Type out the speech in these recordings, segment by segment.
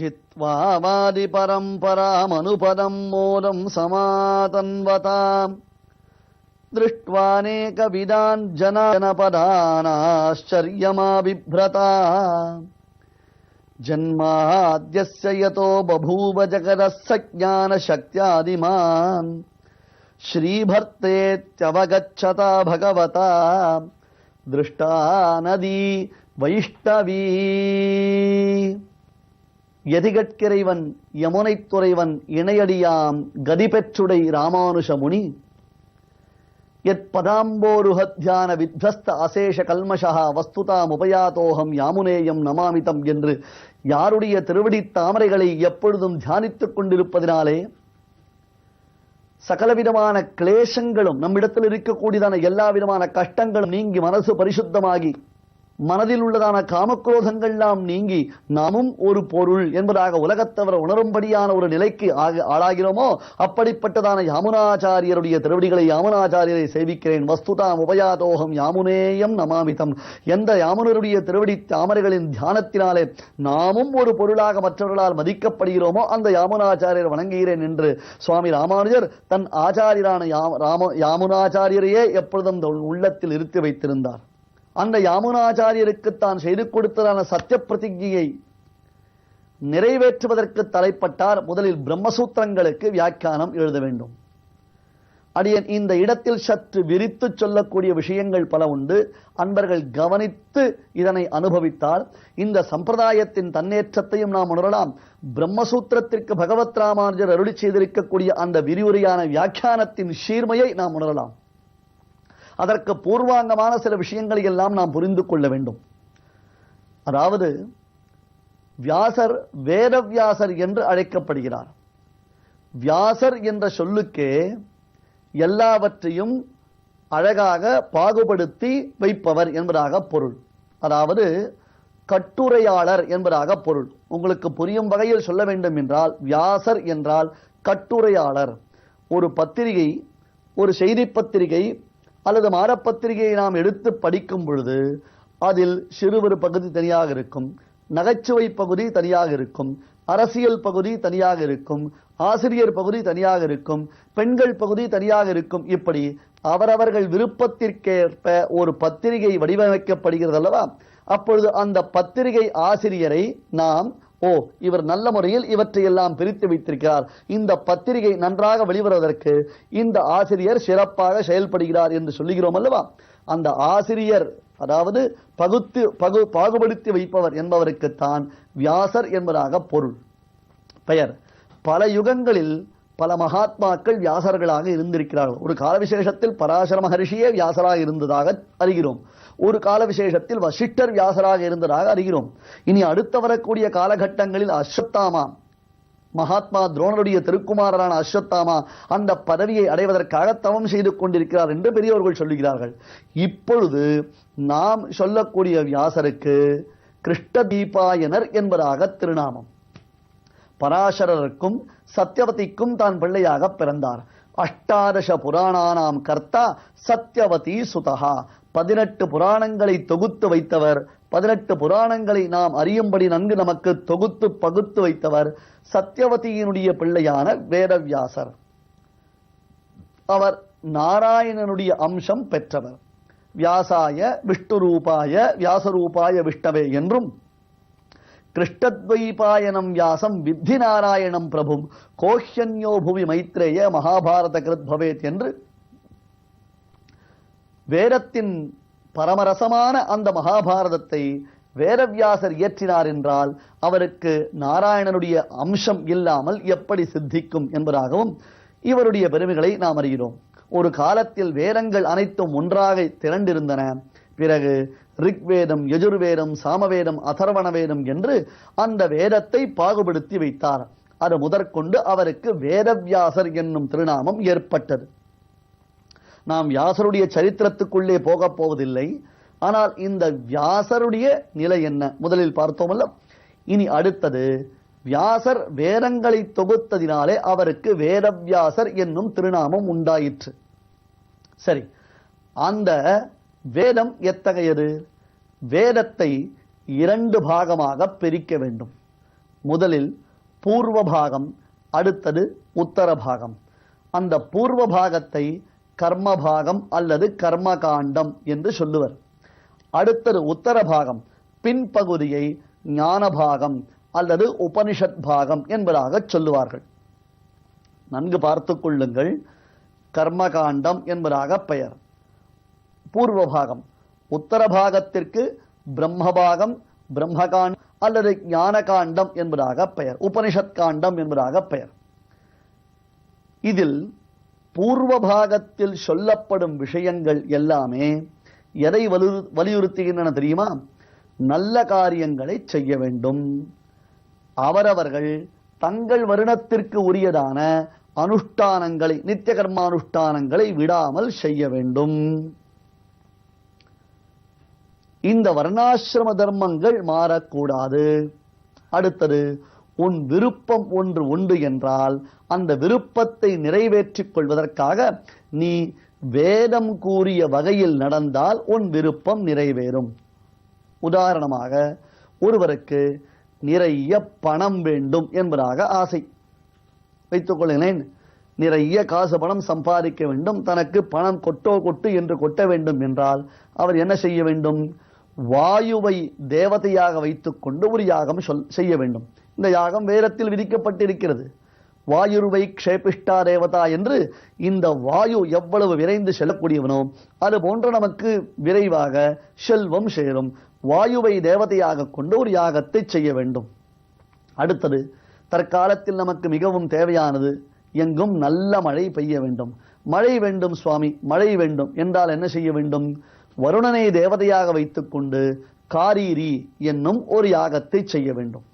जित्वा वादि परम्परामनुपदं मोदं समातन्वताम् दृष्ट्वानेकविदान् जनपदानाश्चर्यमाबिभ्रता जन्माद्यस्य यतो बभूव जगदस्य ज्ञानशक्त्यादिमान् श्रीभर्तेत्यवगच्छता भगवता दृष्टा नदी வைஷ்ணவி. எதிகட்கிறைவன் யமுனைத் துறைவன் இணையடியாம் கதிபெற்றுடை ராமானுஷமுனி யத்பதாம்போருஹத்யான வித்வஸ்த அசேஷ கல்மஷா வஸ்துதாம் உபயாதோகம் யாமுனேயம் நமாமிதம் என்று யாருடைய திருவடி தாமரைகளை எப்பொழுதும் தியானித்துக் கொண்டிருப்பதினாலே சகலவிதமான கிளேசங்களும் நம்மிடத்தில் இருக்கக்கூடியதான எல்லா விதமான கஷ்டங்களும் நீங்கி மனசு பரிசுத்தமாகி மனதில் உள்ளதான காமக்ரோதங்கள்லாம் நீங்கி நாமும் ஒரு பொருள் என்பதாக உலகத்தவர் உணரும்படியான ஒரு நிலைக்கு ஆளாகிறோமோ அப்படிப்பட்டதான யாமுனாச்சாரியருடைய திருவடிகளை யாமுனாச்சாரியரை சேவிக்கிறேன். வஸ்துதாம் உபயாதோகம் யாமுனேயம் நமாமிதம். எந்த யாமுனருடைய திருவடி தாமரைகளின் தியானத்தினாலே நாமும் ஒரு பொருளாக மற்றவர்களால் மதிக்கப்படுகிறோமோ அந்த யாமுனாச்சாரியர் வணங்குகிறேன் என்று சுவாமி ராமானுஜர் தன் ஆச்சாரியரான யாமுனாச்சாரியரையே எப்பொழுதும் உள்ளத்தில் இருத்தி வைத்திருந்தார். அந்த யாமுனாச்சாரியருக்கு தான் செய்து கொடுத்ததான சத்திய பிரதிஜையை நிறைவேற்றுவதற்கு தலைப்பட்டார். முதலில் பிரம்மசூத்திரங்களுக்கு வியாக்கியானம் எழுத வேண்டும். அடியன் இந்த இடத்தில் சற்று விரித்து சொல்லக்கூடிய விஷயங்கள் பல உண்டு. அன்பர்கள் கவனித்து இதனை அனுபவித்தால் இந்த சம்பிரதாயத்தின் தன்னேற்றத்தையும் நாம் உணரலாம். பிரம்மசூத்திரத்திற்கு பகவத் ராமானுஜர் அருளி செய்திருக்கக்கூடிய அந்த விரிவுரையான வியாக்கியானத்தின் சீர்மையை நாம் உணரலாம். அதற்கு பூர்வாங்கமான சில விஷயங்களை எல்லாம் நாம் புரிந்து கொள்ள வேண்டும். அதாவது வியாசர் வேதவியாசர் என்று அழைக்கப்படுகிறார். வியாசர் என்ற சொல்லுக்கே எல்லாவற்றையும் அழகாக பாகுபடுத்தி வைப்பவர் என்பதாக பொருள். அதாவது கட்டுரையாளர் என்பதாக பொருள். உங்களுக்கு புரியும் வகையில் சொல்ல வேண்டும் என்றால் வியாசர் என்றால் கட்டுரையாளர். ஒரு பத்திரிகை, ஒரு செய்தி பத்திரிகை அல்லது மாரப்பத்திரிகையை நாம் எடுத்து படிக்கும் பொழுது அதில் சிறுவர் பகுதி தனியாக இருக்கும், நகைச்சுவை பகுதி தனியாக இருக்கும், அரசியல் பகுதி தனியாக இருக்கும், ஆசிரியர் பகுதி தனியாக இருக்கும், பெண்கள் பகுதி தனியாக இருக்கும். இப்படி அவரவர்கள் விருப்பத்திற்கேற்ப ஒரு பத்திரிகை வடிவமைக்கப்படுகிறது அல்லவா? அப்பொழுது அந்த பத்திரிகை ஆசிரியரை நாம் இவர் நல்ல முறையில் இவற்றையெல்லாம் பிரித்து வைத்திருக்கிறார், இந்த பத்திரிகை நன்றாக வெளிவருவதற்கு இந்த ஆசிரியர் சிறப்பாக செயல்படுகிறார் என்று சொல்லுகிறோம் அல்லவா? அந்த ஆசிரியர், அதாவது பாகுபடுத்தி வைப்பவர் என்பவருக்குத்தான் வியாசர் என்பதாக பொருள், பெயர். பல யுகங்களில் பல மகாத்மாக்கள் வியாசர்களாக இருந்திருக்கிறார்கள். ஒரு கால விசேஷத்தில் பராசர மகர்ஷியே வியாசராக இருந்ததாக அறிகிறோம். ஒரு கால விசேஷத்தில் வசிஷ்டர் வியாசராக இருந்ததாக அறிகிறோம். இனி அடுத்த வரக்கூடிய காலகட்டங்களில் அஸ்வத்தாமா, மகாத்மா துரோணருடைய திருக்குமாரரான அஸ்வத்தாமா அந்த பதவியை அடைவதற்காக தவம் செய்து கொண்டிருக்கிறார் என்று பெரியவர்கள் சொல்லுகிறார்கள். இப்பொழுது நாம் சொல்லக்கூடிய வியாசருக்கு கிருஷ்ணதீபாயனர் என்பதாக திருநாமம். பராசரருக்கும் சத்யவதிக்கும் தான் பிள்ளையாக பிறந்தார். அஷ்டாதச புராணானாம் கர்த்தா சத்யவதி சுதஹா. 18 புராணங்களை தொகுத்து வைத்தவர், 18 புராணங்களை நாம் அறியும்படி நன்கு நமக்கு தொகுத்து பகுத்து வைத்தவர் சத்யவதியினுடைய பிள்ளையான வேதவியாசர். அவர் நாராயணனுடைய அம்சம் பெற்றவர். வியாசாய விஷ்ணு ரூபாய வியாசரூபாய விஷ்ணவே என்றும், கிருஷ்ணத்வைபாயனம் வியாசம் வித்தி நாராயணம் பிரபும் கோஹ்யன்யோ புவி மைத்ரேய மகாபாரத கிருத் பவேத் என்று வேதத்தின் பரமரசமான அந்த மகாபாரதத்தை வேதவியாசர் இயற்றினார் என்றால் அவருக்கு நாராயணனுடைய அம்சம் இல்லாமல் எப்படி சித்திக்கும் என்பதாகவும் இவருடைய பெருமைகளை நாம் அறிகிறோம். ஒரு காலத்தில் வேதங்கள் அனைத்தும் ஒன்றாக திரண்டிருந்தன. பிறகு ரிக்வேதம், யஜுர்வேதம், சாமவேதம், அதர்வண வேதம் என்று அந்த வேதத்தை பாகுபடுத்தி வைத்தார். அது முதற்கொண்டு அவருக்கு வேதவியாசர் என்னும் திருநாமம் ஏற்பட்டது. நாம் வியாசருடைய சரித்திரத்துக்குள்ளே போகப் போவதில்லை. ஆனால் இந்த வியாசருடைய நிலை என்ன முதலில் பார்த்தோமல்ல. இனி அடுத்தது வியாசர் வேதங்களை தொகுத்ததினாலே அவருக்கு வேதவியாசர் என்னும் திருநாமம் உண்டாயிற்று. சரி, அந்த வேதம் எத்தகையது? வேதத்தை 2 பாகமாக பிரிக்க வேண்டும். முதலில் பூர்வ பாகம், அடுத்தது உத்தர பாகம். அந்த பூர்வ பாகத்தை கர்மபாகம் அல்லது கர்மகாண்டம் என்று சொல்லுவர். அடுத்தது உத்தர பாகம், பின்பகுதியை ஞானபாகம் அல்லது உபனிஷத் பாகம் என்பதாக சொல்லுவார்கள். நன்கு பார்த்துக் கொள்ளுங்கள். கர்மகாண்டம் என்பதாக பெயர் பூர்வ பாகம். உத்தர பாகத்திற்கு பிரம்மபாகம், பிரம்மகாண்டம் அல்லது ஞானகாண்டம் என்பதாக பெயர், உபனிஷத் காண்டம் என்பதாக பெயர். இதில் பூர்வ பாகத்தில் சொல்லப்படும் விஷயங்கள் எல்லாமே எதை வலியுறுத்துகின்றன தெரியுமா? நல்ல காரியங்களை செய்ய வேண்டும். அவரவர்கள் தங்கள் வருணத்திற்கு உரியதான அனுஷ்டானங்களை, நித்திய கர்மானுஷ்டானங்களை விடாமல் செய்ய வேண்டும். இந்த வர்ணாசிரம தர்மங்கள் மாறக்கூடாது. அடுத்தது, உன் விருப்பம் ஒன்று உண்டு என்றால் அந்த விருப்பத்தை நிறைவேற்றிக் கொள்வதற்காக நீ வேதம் கூறிய வகையில் நடந்தால் உன் விருப்பம் நிறைவேறும். உதாரணமாக, ஒருவருக்கு நிறைய பணம் வேண்டும் என்பதாக ஆசை வைத்துக் கொள்கிறேன். நிறைய காசு பணம் சம்பாதிக்க வேண்டும், தனக்கு பணம் கொட்டு என்று கொட்ட வேண்டும் என்றால் அவர் என்ன செய்ய வேண்டும்? வாயுவை தேவதையாக வைத்துக் கொண்டு ஒரு யாகம் செய்ய வேண்டும். இந்த யாகம் வேதத்தில் விதிக்கப்பட்டிருக்கிறது. வாயுருவை க்ஷேபிஷ்டா தேவதா என்று. இந்த வாயு எவ்வளவு விரைந்து செல்லக்கூடியவனோ அது போன்ற நமக்கு விரைவாக செல்வம் சேரும். வாயுவை தேவதையாக கொண்டு ஒரு யாகத்தை செய்ய வேண்டும். அடுத்தது, தற்காலத்தில் நமக்கு மிகவும் தேவையானது, எங்கும் நல்ல மழை பெய்ய வேண்டும். மழை வேண்டும் சுவாமி, மழை வேண்டும் என்றால் என்ன செய்ய வேண்டும்? வருணனை தேவதையாக வைத்துக் கொண்டு காரீரி என்னும் ஒரு யாகத்தை செய்ய வேண்டும்.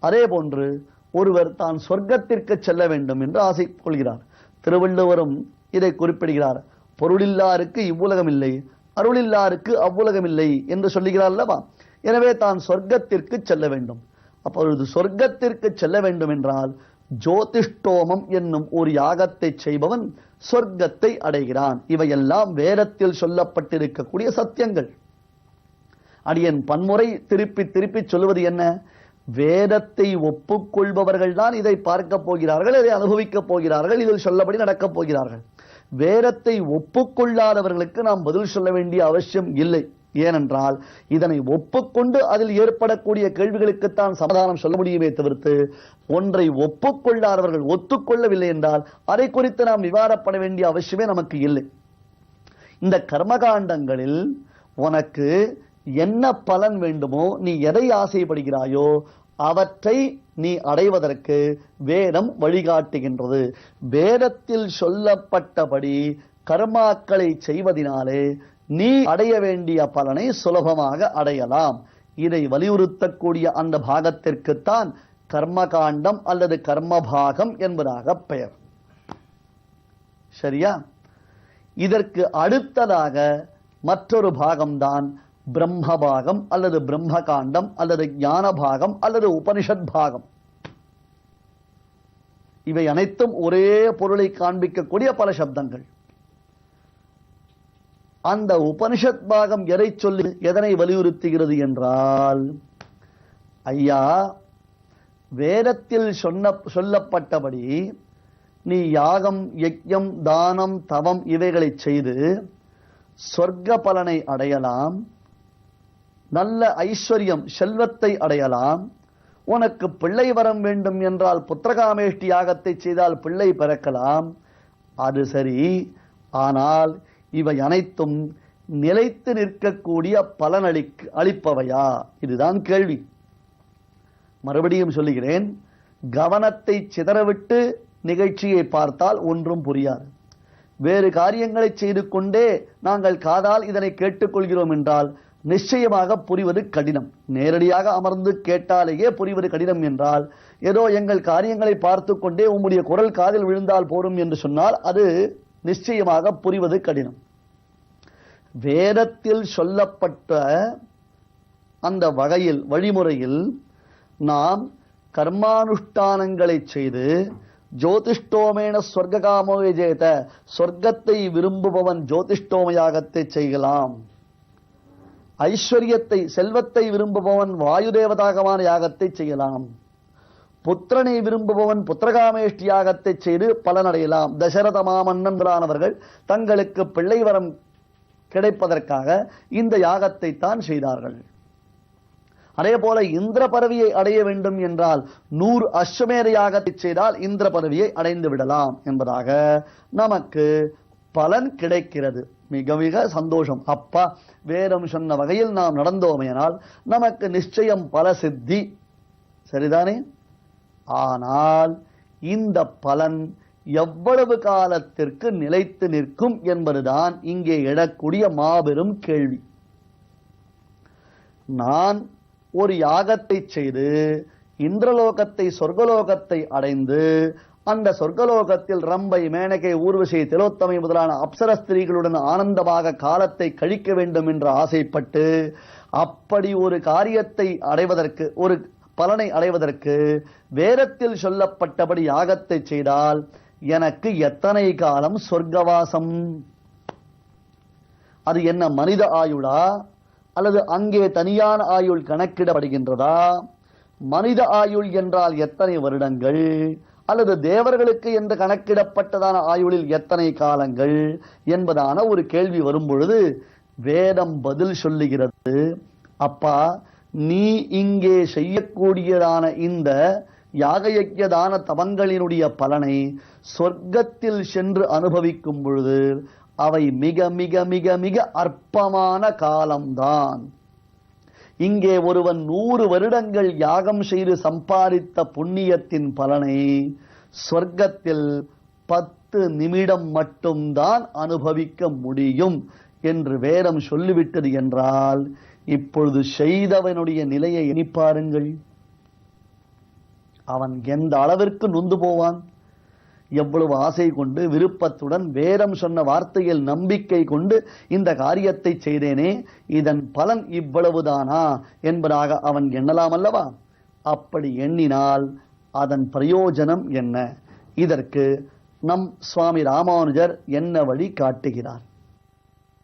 அதே போன்று ஒருவர் தான் சொர்க்கத்திற்கு செல்ல வேண்டும் என்று ஆசை கொள்கிறார். திருவள்ளுவரும் இதை குறிப்பிடுகிறார். பொருளில்லாருக்கு இவ்வுலகம் இல்லை, அருளில்லாருக்கு அவ்வுலகம் இல்லை என்று சொல்லுகிறார் அல்லவா? எனவே தான் சொர்க்கத்திற்கு செல்ல வேண்டும். அப்பொழுது சொர்க்கத்திற்கு செல்ல வேண்டும் என்றால் ஜோதிஷ்டோமம் என்னும் ஒரு யாகத்தை செய்பவன் சொர்க்கத்தை அடைகிறான். இவையெல்லாம் வேதத்தில் சொல்லப்பட்டிருக்கக்கூடிய சத்தியங்கள். அடியன் பன்முறை திருப்பி திருப்பி சொல்லுவது என்ன? வேதத்தை ஒப்புக்கொள்பவர்கள் தான் இதை பார்க்க போகிறார்கள், இதை அனுபவிக்கப் போகிறார்கள், இதில் சொல்லபடி நடக்கப் போகிறார்கள். வேதத்தை ஒப்புக்கொள்ளாதவர்களுக்கு நாம் பதில் சொல்ல வேண்டிய அவசியம் இல்லை. ஏனென்றால் இதனை ஒப்புக்கொண்டு அதில் ஏற்படக்கூடிய கேள்விகளுக்குத்தான் சமாதானம் சொல்ல முடியுமே தவிர்த்து, ஒன்றை ஒப்புக்கொள்ளாதவர்கள் ஒத்துக்கொள்ளவில்லை என்றால் அதை குறித்து நாம் விவாதப்பட வேண்டிய அவசியமே நமக்கு இல்லை. இந்த கர்மகாண்டங்களில் உனக்கு என்ன பலன் வேண்டுமோ, நீ எதை ஆசைப்படுகிறாயோ அவற்றை நீ அடைவதற்கு வேதம் வழிகாட்டுகின்றது. வேதத்தில் சொல்லப்பட்டபடி கர்மாக்களை செய்வதினாலே நீ அடைய வேண்டிய பலனை சுலபமாக அடையலாம். இதை வலியுறுத்தக்கூடிய அந்த பாகத்திற்குத்தான் கர்மகாண்டம் அல்லது கர்மபாகம் என்பதாக பெயர். சரியா? இதற்கு அடுத்ததாக மற்றொரு பாகம்தான் பிரம்மபாகம் அல்லது பிரம்மகாண்டம் அல்லது ஞானபாகம் அல்லது உபனிஷத் பாகம். இவை அனைத்தும் ஒரே பொருளை காண்பிக்கக்கூடிய பல சப்தங்கள். அந்த உபனிஷத் பாகம் எதை சொல்லி எதனை வலியுறுத்துகிறது என்றால், ஐயா, வேதத்தில் சொல்லப்பட்டபடி நீ யாகம், யஜ்ஞம், தானம், தவம் இவைகளை செய்து சொர்க்க பலனை அடையலாம், நல்ல ஐஸ்வர்யம் செல்வத்தை அடையலாம். உனக்கு பிள்ளை வரம் வேண்டும் என்றால் புத்திரகாமேஷ்டி யாகத்தை செய்தால் பிள்ளை பிறக்கலாம். அது சரி, ஆனால் இவை அனைத்தும் நிலைத்து நிற்கக்கூடிய பலன் அளிப்பவையா? இதுதான் கேள்வி. மறுபடியும் சொல்லுகிறேன், கவனத்தை சிதறவிட்டு நிகழ்ச்சியை பார்த்தால் ஒன்றும் புரியாது. வேறு காரியங்களை செய்து கொண்டே நாங்கள் காதால் இதனை கேட்டுக்கொள்கிறோம் என்றால் நிச்சயமாக புரிவது கடினம். நேரடியாக அமர்ந்து கேட்டாலேயே புரிவது கடினம் என்றால், ஏதோ எங்கள் காரியங்களை பார்த்து கொண்டே உம்முடைய குரல் காதில் விழுந்தால் போரும் என்று சொன்னால் அது நிச்சயமாக புரிவது கடினம். வேதத்தில் சொல்லப்பட்ட அந்த வழிமுறையில் நாம் கர்மானுஷ்டானங்களை செய்து ஜோதிஷ்டோமேன ஸ்வர்காமோ விஜேத, சொர்க்கத்தை விரும்புபவன் ஜோதிஷ்டோம யாகத்தை செய்யலாம். ஐஸ்வர்யத்தை, செல்வத்தை விரும்புபவன் வாயு தேவதாகமான யாகத்தை செய்யலாம். புத்திரனை விரும்புபவன் புத்திரகாமேஷ்டி யாகத்தை செய்து பலனடையலாம். தசரத மாமன்னன் முதலானவர்கள் தங்களுக்கு பிள்ளை வரம் கிடைப்பதற்காக இந்த யாகத்தை தான் செய்தார்கள். அதே போல இந்திர பதவியை அடைய வேண்டும் என்றால் 100 அஸ்வமேத யாகத்தை செய்தால் இந்திர பதவியை அடைந்து விடலாம் என்பதாக நமக்கு பலன் கிடைக்கிறது. மிக மிக சந்தோஷம். அப்பா, வேதம் சொன்ன வகையில் நாம் நடந்தோமேனால் நமக்கு நிச்சயம் பல சித்தி. சரிதானே? ஆனால் இந்த பலன் எவ்வளவு காலத்திற்கு நிலைத்து நிற்கும் என்பதுதான் இங்கே எழக்கூடிய மாபெரும் கேள்வி. நான் ஒரு யாகத்தை செய்து இந்திரலோகத்தை சொர்க்கலோகத்தை அடைந்து அந்த சொர்க்கலோகத்தில் ரம்பை, மேனகை, ஊர்வசி, திலோத்தமை முதலான அப்சர ஸ்திரீகளுடன் ஆனந்தமாக காலத்தை கழிக்க வேண்டும் என்று ஆசைப்பட்டு அப்படி ஒரு காரியத்தை அடைவதற்கு, ஒரு பலனை அடைவதற்கு வேதத்தில் சொல்லப்பட்டபடி யாகத்தை செய்தால் எனக்கு எத்தனை காலம் சொர்க்கவாசம்? அது என்ன மனித ஆயுளா அல்லது அங்கே தனியான ஆயுள் கணக்கிடப்படுகின்றதா? மனித ஆயுள் என்றால் எத்தனை வருடங்கள், அல்லது தேவர்களுக்கு என்று கணக்கிடப்பட்டதான ஆயுளில் எத்தனை காலங்கள் என்பதான ஒரு கேள்வி வரும் பொழுது வேதம் பதில் சொல்லுகிறது. அப்பா, நீ இங்கே செய்யக்கூடியதான இந்த யாக யஜ்ய தான தவங்களினுடைய பலனை சொர்க்கத்தில் சென்று அனுபவிக்கும் பொழுது அவை மிக மிக மிக மிக அற்பமான காலம்தான். இங்கே ஒருவன் 100 வருடங்கள் யாகம் செய்து சம்பாதித்த புண்ணியத்தின் பலனை சொர்க்கத்தில் 10 நிமிடம் மட்டும்தான் அனுபவிக்க முடியும் என்று வேதம் சொல்லிவிட்டது என்றால் இப்பொழுது செய்தவனுடைய நிலையை எண்ணிப்பாருங்கள். அவன் எந்த அளவிற்கு நொந்து போவான்? எவ்வளவு ஆசை கொண்டு விருப்பத்துடன் வேதம் சொன்ன வார்த்தையில் நம்பிக்கை கொண்டு இந்த காரியத்தை செய்தேனே, இதன் பலன் இவ்வளவுதானா என்பதாக அவன் எண்ணலாம் அல்லவா? அப்படி எண்ணினால் அதன் பிரயோஜனம் என்ன? இதற்கு நம் சுவாமி ராமானுஜர் என்ன வழி காட்டுகிறார்?